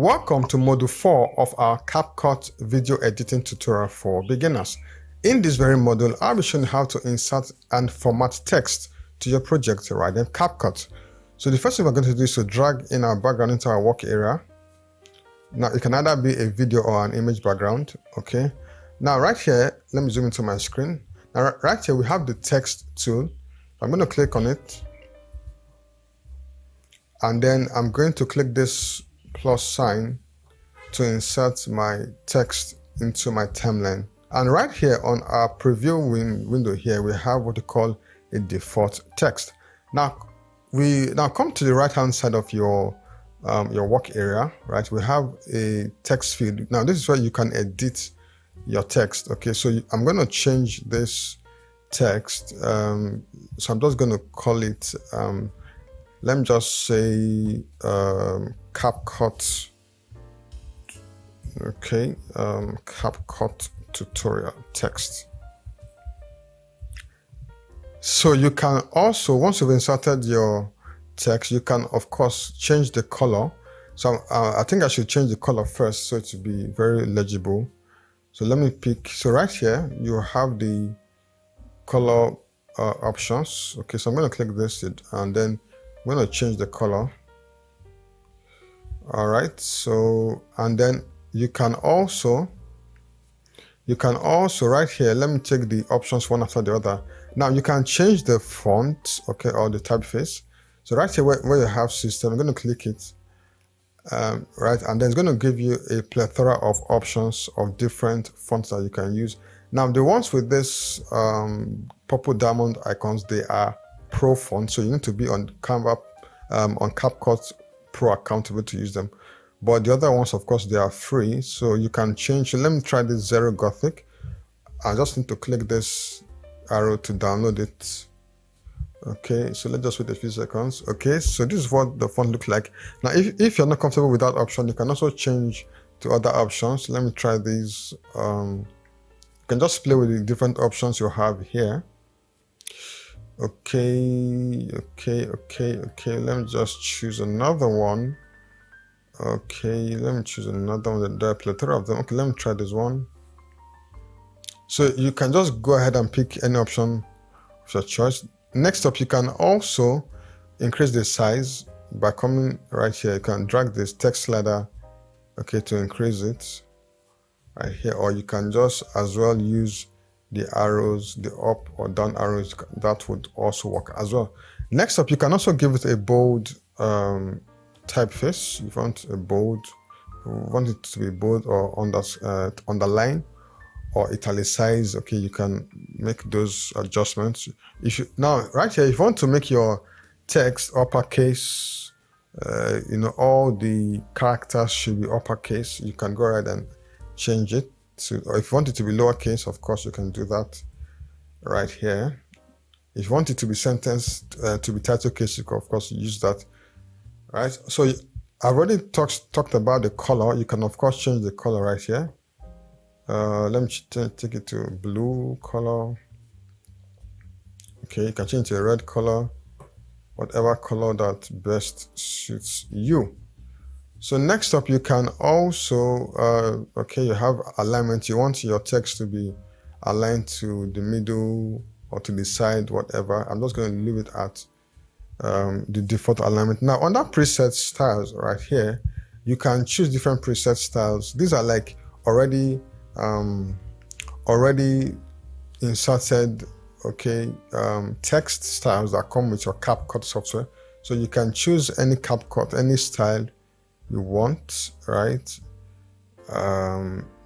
Welcome to Module 4 of our Capcut video editing tutorial for beginners. In this very module, I'll be showing you how to insert and format text to your project right in Capcut. So the first thing we're going to do is to drag in our background into our work area. Now it can either be a video or an image background, okay? Now right here, let me zoom into my screen. Now right here we have the text tool. I'm going to click on it. And then I'm going to click this plus sign to insert my text into my timeline. And right here on our preview window here, we have what we call a default text. Now we come to the right hand side of your work area, right? We have a text field. Now this is where you can edit your text. Okay, so I'm going to change this text. So I'm just going to call it let me just say Capcut, okay, Capcut tutorial text. So you can also, once you've inserted your text, you can of course change the color. So I think I should change the color first so it will be very legible. So let me pick, so right here you have the color options. Okay, so I'm going to click this and then I'm going to change the color. All right, so and then you can also right here, let me take the options one after the other. Now you can change the font, okay, or the typeface. So right here where you have system, I'm going to click it, right, and then it's going to give you a plethora of options of different fonts that you can use. Now the ones with this purple diamond icons, they are Pro font, so you need to be on Canva, on Capcut Pro account to be able to use them. But the other ones, of course, they are free, so you can change. So let me try this Zero Gothic. I just need to click this arrow to download it. Okay, so let's just wait a few seconds. Okay, so this is what the font looks like. Now, if you're not comfortable with that option, you can also change to other options. Let me try these. You can just play with the different options you have here. Okay, let me just choose another one. Okay, let me choose another one. There are a plethora of them. Okay, let me try this one. So you can just go ahead and pick any option of your choice. Next up, you can also increase the size by coming right here. You can drag this text slider, okay, to increase it right here, or you can just as well use the arrows, the up or down arrows, that would also work as well. Next up, you can also give it a bold typeface. If you want a bold, you want it to be bold or underline or italicize, okay, you can make those adjustments. Now right here, if you want to make your text uppercase, all the characters should be uppercase, you can go ahead and change it. So, or if you want it to be lowercase, of course you can do that right here. If you want it to be sentenced to be title case, you can of course use that. Right. So I've already talked about the color. You can of course change the color right here. Let me take it to blue color. Okay, you can change it to a red color, whatever color that best suits you. So next up, you can also, okay, you have alignment. You want your text to be aligned to the middle or to the side, whatever. I'm just going to leave it at the default alignment. Now, under preset styles right here, you can choose different preset styles. These are like already inserted, okay, text styles that come with your Capcut software. So you can choose any Capcut, any style you want, right?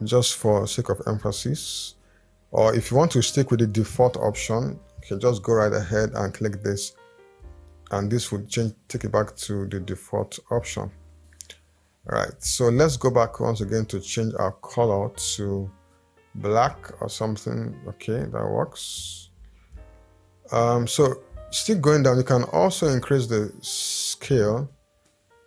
Just for sake of emphasis, or if you want to stick with the default option, okay, just go right ahead and click this, and this would take it back to the default option. All right, so let's go back once again to change our color to black or something. Okay, that works. So still going down, you can also increase the scale.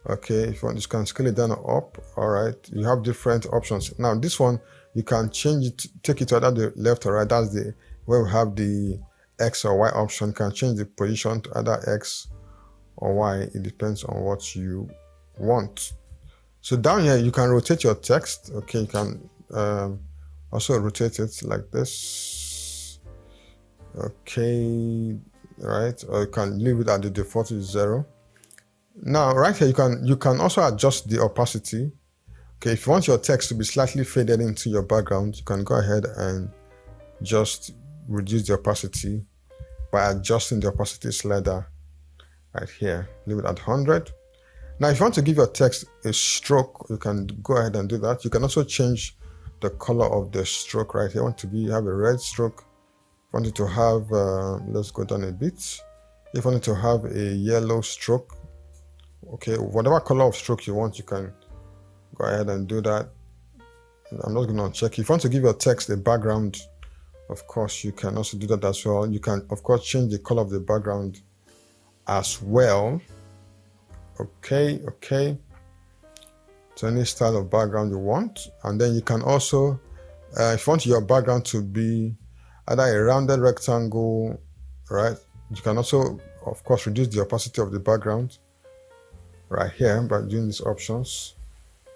Okay, if you want, you can scale it down or up. All right, you have different options. Now this one, you can change it, take it to either the left or right. That's the where we have the X or Y option. You can change the position to either X or Y. It depends on what you want. So down here, you can rotate your text. Okay, you can also rotate it like this. Okay, right, or you can leave it at the default is 0. Now, right here, you can also adjust the opacity. Okay, if you want your text to be slightly faded into your background, you can go ahead and just reduce the opacity by adjusting the opacity slider right here. Leave it at 100. Now, if you want to give your text a stroke, you can go ahead and do that. You can also change the color of the stroke right here. You want to have a red stroke. If you want it to have, let's go down a bit. If you want it to have a yellow stroke, okay, whatever color of stroke you want, you can go ahead and do that. I'm not going to check. If you want to give your text a background, of course, you can also do that as well. You can, of course, change the color of the background as well. Okay, so any style of background you want. And then you can also, if you want your background to be either a rounded rectangle, right, you can also, of course, reduce the opacity of the background right here by doing these options.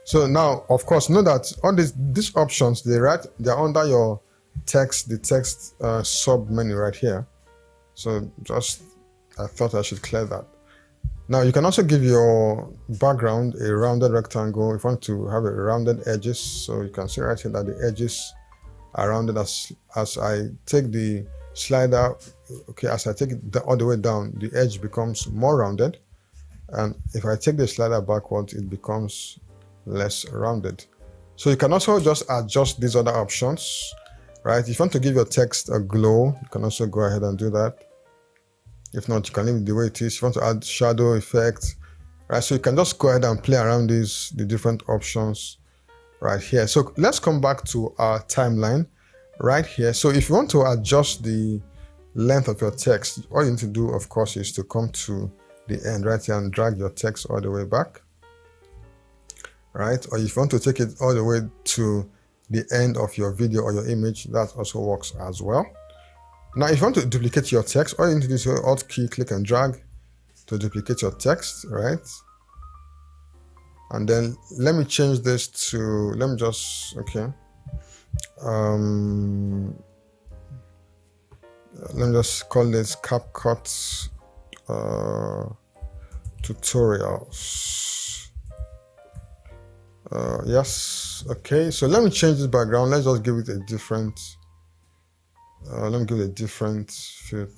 So now, of course, know that all these options, they're under your text, the text sub menu right here. So just, I thought I should clear that. Now you can also give your background a rounded rectangle if you want to have a rounded edges. So you can see right here that the edges are rounded as I take the slider, okay, as I take it all the way down, the edge becomes more rounded. And if I take the slider backwards, it becomes less rounded. So you can also just adjust these other options, right? If you want to give your text a glow, you can also go ahead and do that. If not, you can leave it the way it is. If you want to add shadow effect, right? So you can just go ahead and play around the different options right here. So let's come back to our timeline right here. So if you want to adjust the length of your text, all you need to do, of course, is to come to the end right here and drag your text all the way back, right? Or if you want to take it all the way to the end of your video or your image, that also works as well. Now, if you want to duplicate your text, all you need to do is Alt key, click and drag to duplicate your text, right? And then let me change this to, let me just, okay. Let me just call this Capcut tutorials. Yes, okay. So let me change this background. Let's just give it a different, let me give it a different field,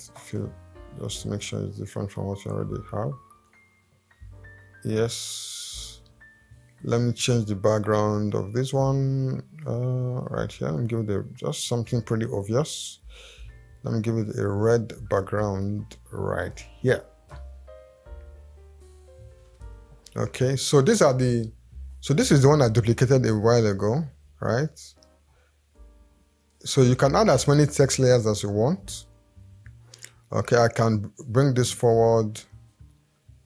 just to make sure it's different from what you already have. Yes, let me change the background of this one right here and give it just something pretty obvious. Let me give it a red background right here. Okay, so these are this is the one I duplicated a while ago, right? So you can add as many text layers as you want. Okay, I can bring this forward,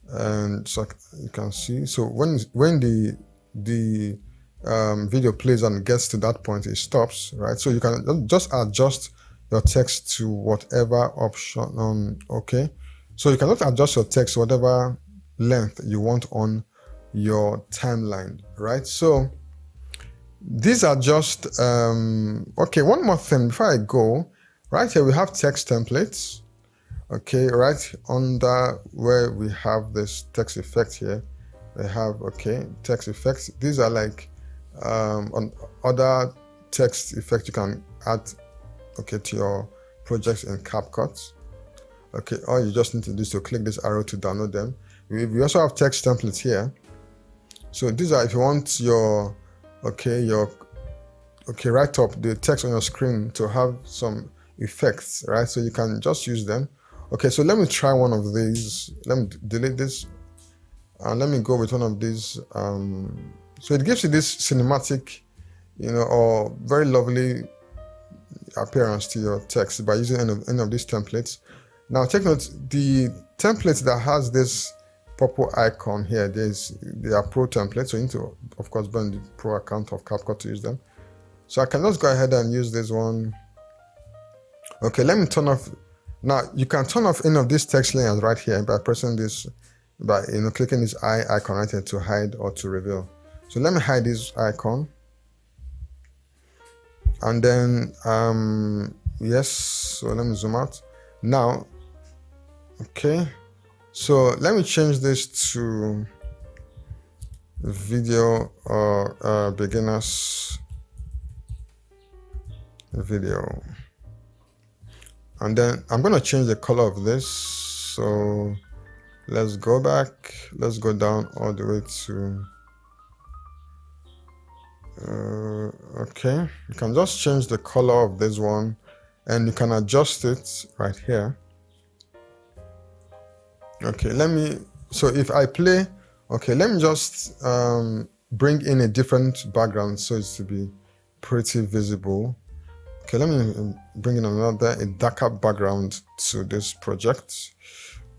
and so you can see. So when the video plays and gets to that point, it stops, right? So you can just adjust your text to whatever option okay. So you cannot adjust your text to whatever length you want on your timeline, right? So these are just okay, one more thing before I go. Right here we have text templates. Okay, right under where we have this text effect here, we have, okay, text effects. These are like on other text effects you can add, okay, to your projects in Capcut. Okay, all you just need to do is to click this arrow to download them. We also have text templates here. So these are if you want your right up the text on your screen to have some effects, right? So you can just use them. Okay, so let me try one of these. Let me delete this and let me go with one of these. So it gives you this cinematic, or very lovely appearance to your text by using any of these templates. Now take note, the template that has this purple icon here, they are pro templates, so you need to, of course, be on the pro account of Capcut to use them. So I can just go ahead and use this one. Okay, let me turn off. Now you can turn off any of these text layers right here by pressing this, by clicking this eye icon right here to hide or to reveal. So let me hide this icon. And then, yes, so let me zoom out. Now, okay. So let me change this to video or beginners video. And then I'm going to change the color of this. So let's go back. Let's go down all the way to okay, you can just change the color of this one and you can adjust it right here. Okay, so if I play, okay, let me just bring in a different background so it's to be pretty visible. Okay, let me bring in a darker background to this project.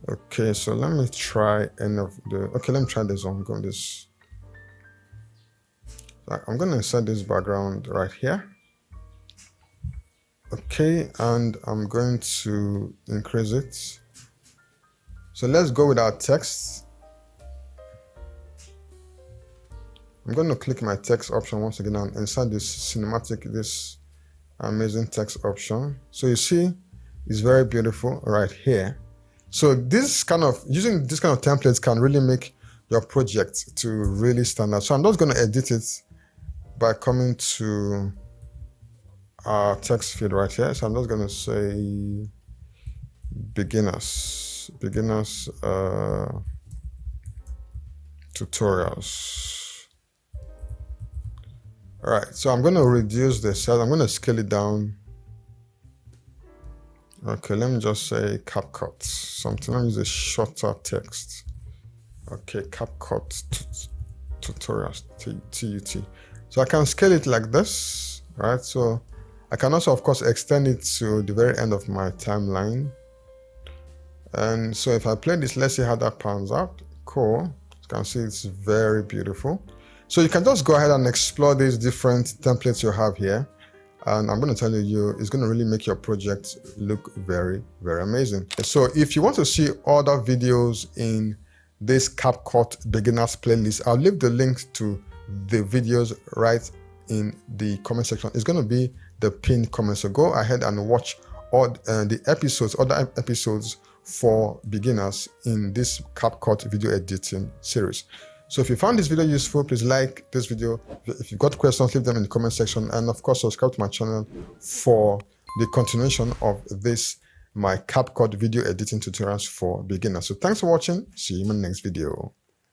Okay, so let me try let me try this one. Go this. I'm going to insert this background right here. Okay, and I'm going to increase it. So let's go with our text. I'm going to click my text option once again and insert this amazing text option. So you see, it's very beautiful right here. So using this kind of templates can really make your project to really stand out. So I'm just going to edit it by coming to our text field right here. So I'm just going to say beginners tutorials. All right, so I'm going to reduce the size. I'm going to scale it down. Okay, let me just say Capcut something. Let me use a shorter text. Okay, Capcut tutorials, TUT. So I can scale it like this, right? So I can also, of course, extend it to the very end of my timeline. And so if I play this, let's see how that pans out. Cool. You can see it's very beautiful. So you can just go ahead and explore these different templates you have here. And I'm going to tell you, it's going to really make your project look very, very amazing. So if you want to see other videos in this Capcut beginners playlist, I'll leave the link to the videos right in the comment section. It's going to be the pinned comment. So go ahead and watch all the other episodes for beginners in this Capcut video editing series. So if you found this video useful, please like this video. If you've got questions, leave them in the comment section. And of course, subscribe to my channel for the continuation of my Capcut video editing tutorials for beginners. So thanks for watching. See you in my next video.